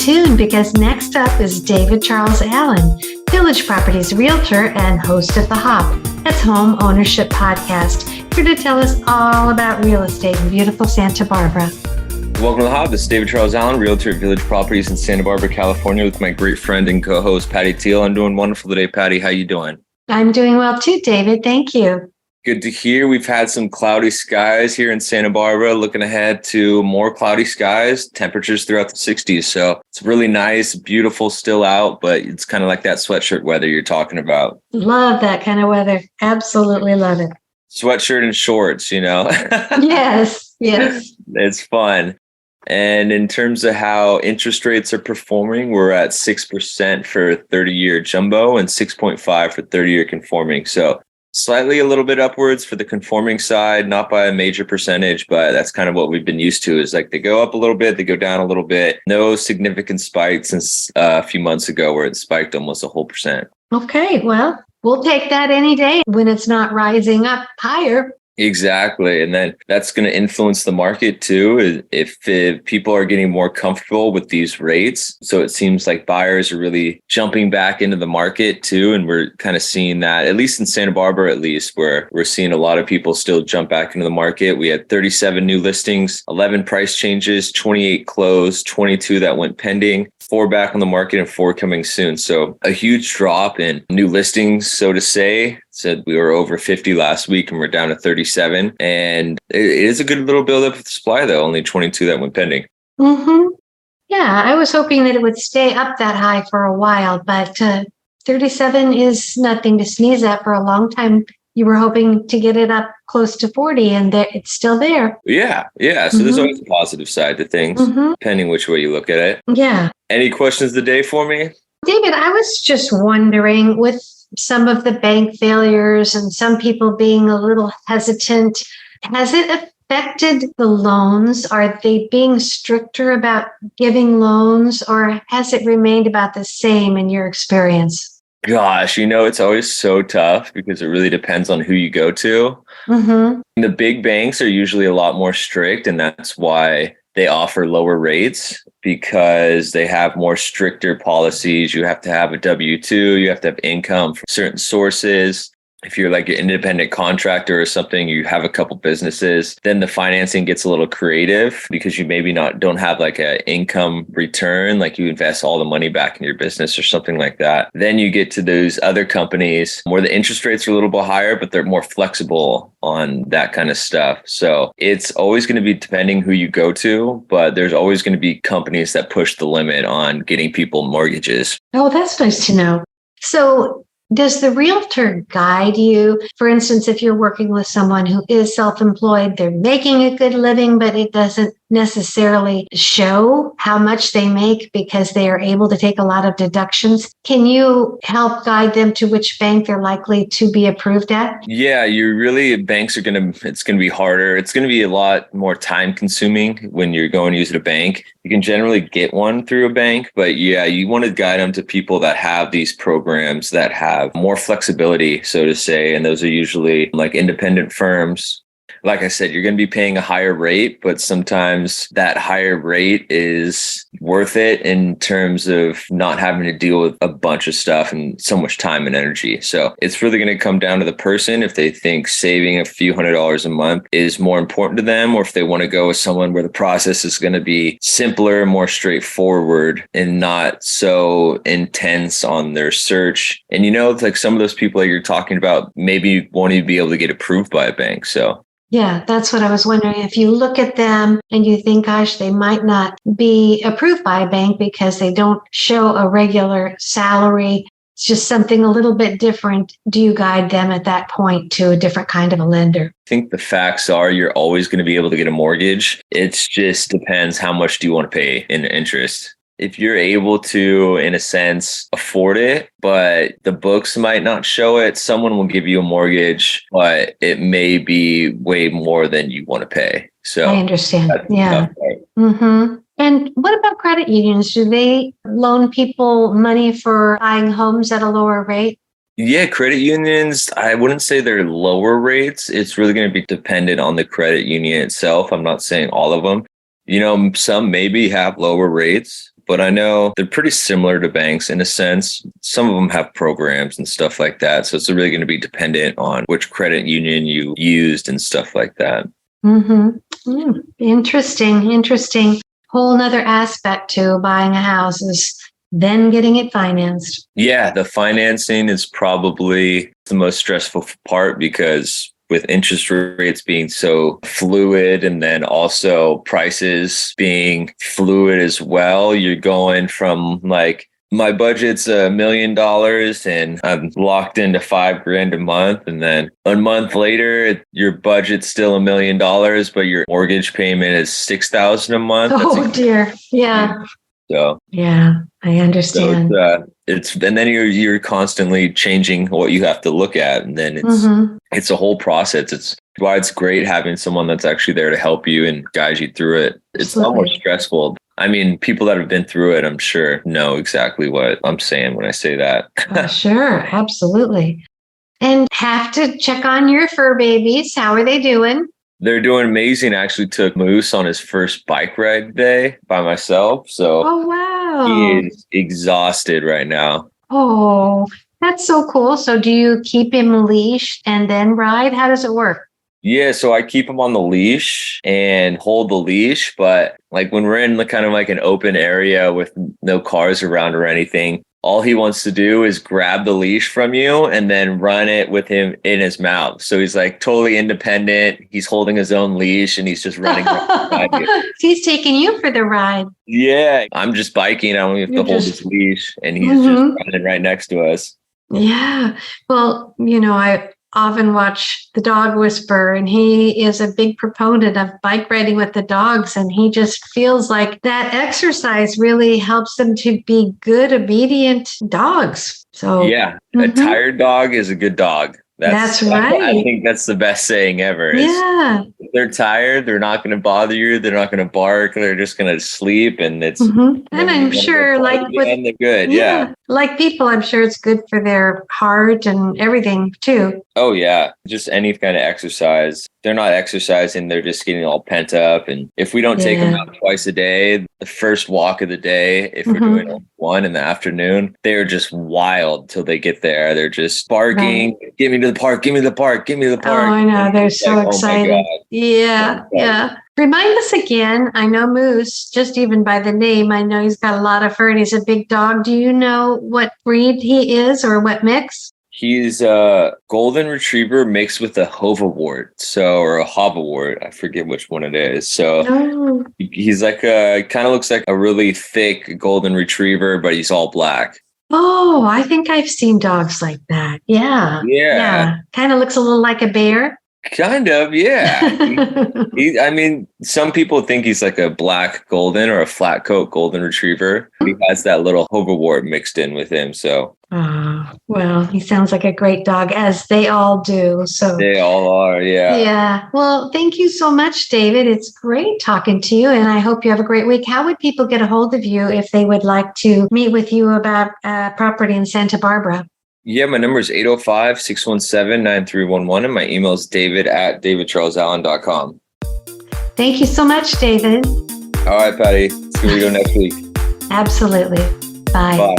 tuned because next up is David Charles Allen, Village Properties Realtor and host of The Hop. That's Home Ownership Podcast, here to tell us all about real estate in beautiful Santa Barbara. Welcome to The Hop. This is David Charles Allen, Realtor at Village Properties in Santa Barbara, California, with my great friend and co-host, Patti Teal. I'm doing wonderful today. Patti, how you doing? I'm doing well too, David. Thank you. Good to hear. We've had some cloudy skies here in Santa Barbara, looking ahead to more cloudy skies, temperatures throughout the 60s. So it's really nice, beautiful still out, but it's kind of like that sweatshirt weather you're talking about. Love that kind of weather. Absolutely love it. Sweatshirt and shorts, Yes. It's fun. And in terms of how interest rates are performing, we're at 6% for 30-year jumbo and 6.5 for 30-year conforming. So slightly a little bit upwards for the conforming side, not by a major percentage, but that's kind of what we've been used to, is like they go up a little bit, they go down a little bit. No significant spike since a few months ago where it spiked almost a whole percent. Okay, well, we'll take that any day when it's not rising up higher. Exactly. And then that's going to influence the market too, if people are getting more comfortable with these rates. So it seems like buyers are really jumping back into the market too. And we're kind of seeing that, at least in Santa Barbara, at least, where we're seeing a lot of people still jump back into the market. We had 37 new listings, 11 price changes, 28 closed, 22 that went pending, 4 back on the market and 4 coming soon. So a huge drop in new listings, so to say. Said we were over 50 last week and we're down to 37. And it is a good little buildup of supply, though. Only 22 that went pending. Mm-hmm. Yeah, I was hoping that it would stay up that high for a while, but 37 is nothing to sneeze at. For a long time, you were hoping to get it up close to 40, and it's still there. Yeah. So there's always a positive side to things, depending which way you look at it. Yeah. Any questions today for me? David, I was just wondering, with some of the bank failures and some people being a little hesitant, has it affected the loans? Are they being stricter about giving loans, or has it remained about the same in your experience? Gosh, it's always so tough because it really depends on who you go to. The big banks are usually a lot more strict, and that's why they offer lower rates, because they have more stricter policies. You have to have a W-2, you have to have income from certain sources. If you're like an independent contractor or something, you have a couple businesses, then the financing gets a little creative because you maybe don't have like an income return, like you invest all the money back in your business or something like that. Then you get to those other companies where the interest rates are a little bit higher, but they're more flexible on that kind of stuff. So it's always going to be depending who you go to, but there's always going to be companies that push the limit on getting people mortgages. Oh, that's nice to know. So does the realtor guide you? For instance, if you're working with someone who is self-employed, they're making a good living, but it doesn't necessarily show how much they make because they are able to take a lot of deductions. Can you help guide them to which bank they're likely to be approved at? Yeah, banks it's going to be harder. It's going to be a lot more time consuming when you're going to use a bank. You can generally get one through a bank, but yeah, you want to guide them to people that have these programs that have more flexibility, so to say. And those are usually like independent firms. Like I said, you're going to be paying a higher rate, but sometimes that higher rate is worth it in terms of not having to deal with a bunch of stuff and so much time and energy. So it's really going to come down to the person if they think saving a few $100s a month is more important to them, or if they want to go with someone where the process is going to be simpler, more straightforward, and not so intense on their search. And like some of those people that you're talking about maybe won't even be able to get approved by a bank. So yeah, that's what I was wondering. If you look at them and you think, gosh, they might not be approved by a bank because they don't show a regular salary, it's just something a little bit different. Do you guide them at that point to a different kind of a lender? I think the facts are you're always going to be able to get a mortgage. It just depends how much do you want to pay in interest. If you're able to, in a sense, afford it, but the books might not show it, someone will give you a mortgage, but it may be way more than you want to pay. So I understand. Yeah. And what about credit unions? Do they loan people money for buying homes at a lower rate? Yeah, credit unions, I wouldn't say they're lower rates. It's really going to be dependent on the credit union itself. I'm not saying all of them. Some maybe have lower rates, but I know they're pretty similar to banks in a sense. Some of them have programs and stuff like that. So it's really going to be dependent on which credit union you used and stuff like that. Interesting. Whole nother aspect to buying a house is then getting it financed. Yeah, the financing is probably the most stressful part because with interest rates being so fluid and then also prices being fluid as well, you're going from like, my budget's $1 million and I'm locked into $5,000 a month. And then a month later, your budget's still $1 million, but your mortgage payment is $6,000 a month. Oh dear. Yeah. So yeah, I understand. So it's and then you're constantly changing what you have to look at, and then it's a whole process. It's why it's great having someone that's actually there to help you and guide you through it. It's almost stressful. I mean, people that have been through it, I'm sure, know exactly what I'm saying when I say that. Sure, absolutely. And have to check on your fur babies. How are they doing? They're doing amazing. I actually took Moose on his first bike ride day by myself. So wow. He is exhausted right now. Oh, that's so cool. So do you keep him leashed and then ride? How does it work? Yeah, so I keep him on the leash and hold the leash. But like when we're in the kind of like an open area with no cars around or anything, all he wants to do is grab the leash from you and then run it with him in his mouth. So he's like totally independent. He's holding his own leash and he's just running. He's taking you for the ride. Yeah, I'm just biking. I don't have to hold his leash and he's just running right next to us. Yeah. Well, I often watch The Dog Whisperer, and he is a big proponent of bike riding with the dogs. And he just feels like that exercise really helps them to be good, obedient dogs. So yeah, a tired dog is a good dog. That's right. I think that's the best saying ever. Yeah. If they're tired, they're not going to bother you. They're not going to bark. They're just going to sleep. And it's, and I'm sure and they're good. Yeah. Like people, I'm sure it's good for their heart and everything too. Oh yeah. Just any kind of exercise. They're not exercising. They're just getting all pent up. And if we don't take them out twice a day, the first walk of the day, if we're doing one in the afternoon, they're just wild till they get there. They're just barking. Right. Give me to the park. Give me the park. Give me the park. Oh, I know. They're so excited. Yeah. Yeah. Remind us again. I know Moose, just even by the name, I know he's got a lot of fur and he's a big dog. Do you know what breed he is or what mix? He's a golden retriever mixed with a hoverwort, or a hoverwort. I forget which one it is. So he's like kind of looks like a really thick golden retriever, but he's all black. Oh, I think I've seen dogs like that. Yeah. Yeah. Kind of looks a little like a bear. Kind of, yeah. I mean, some people think he's like a black golden or a flat coat golden retriever. He has that little hoverwort mixed in with him. So, well, he sounds like a great dog, as they all do. So they all are, yeah. Yeah. Well, thank you so much, David. It's great talking to you, and I hope you have a great week. How would people get a hold of you if they would like to meet with you about property in Santa Barbara? Yeah, my number is 805-617-9311, and my email is david@davidcharlesallen.com. Thank you so much, David. All right, Patti. See you next week. Absolutely. Bye. Bye.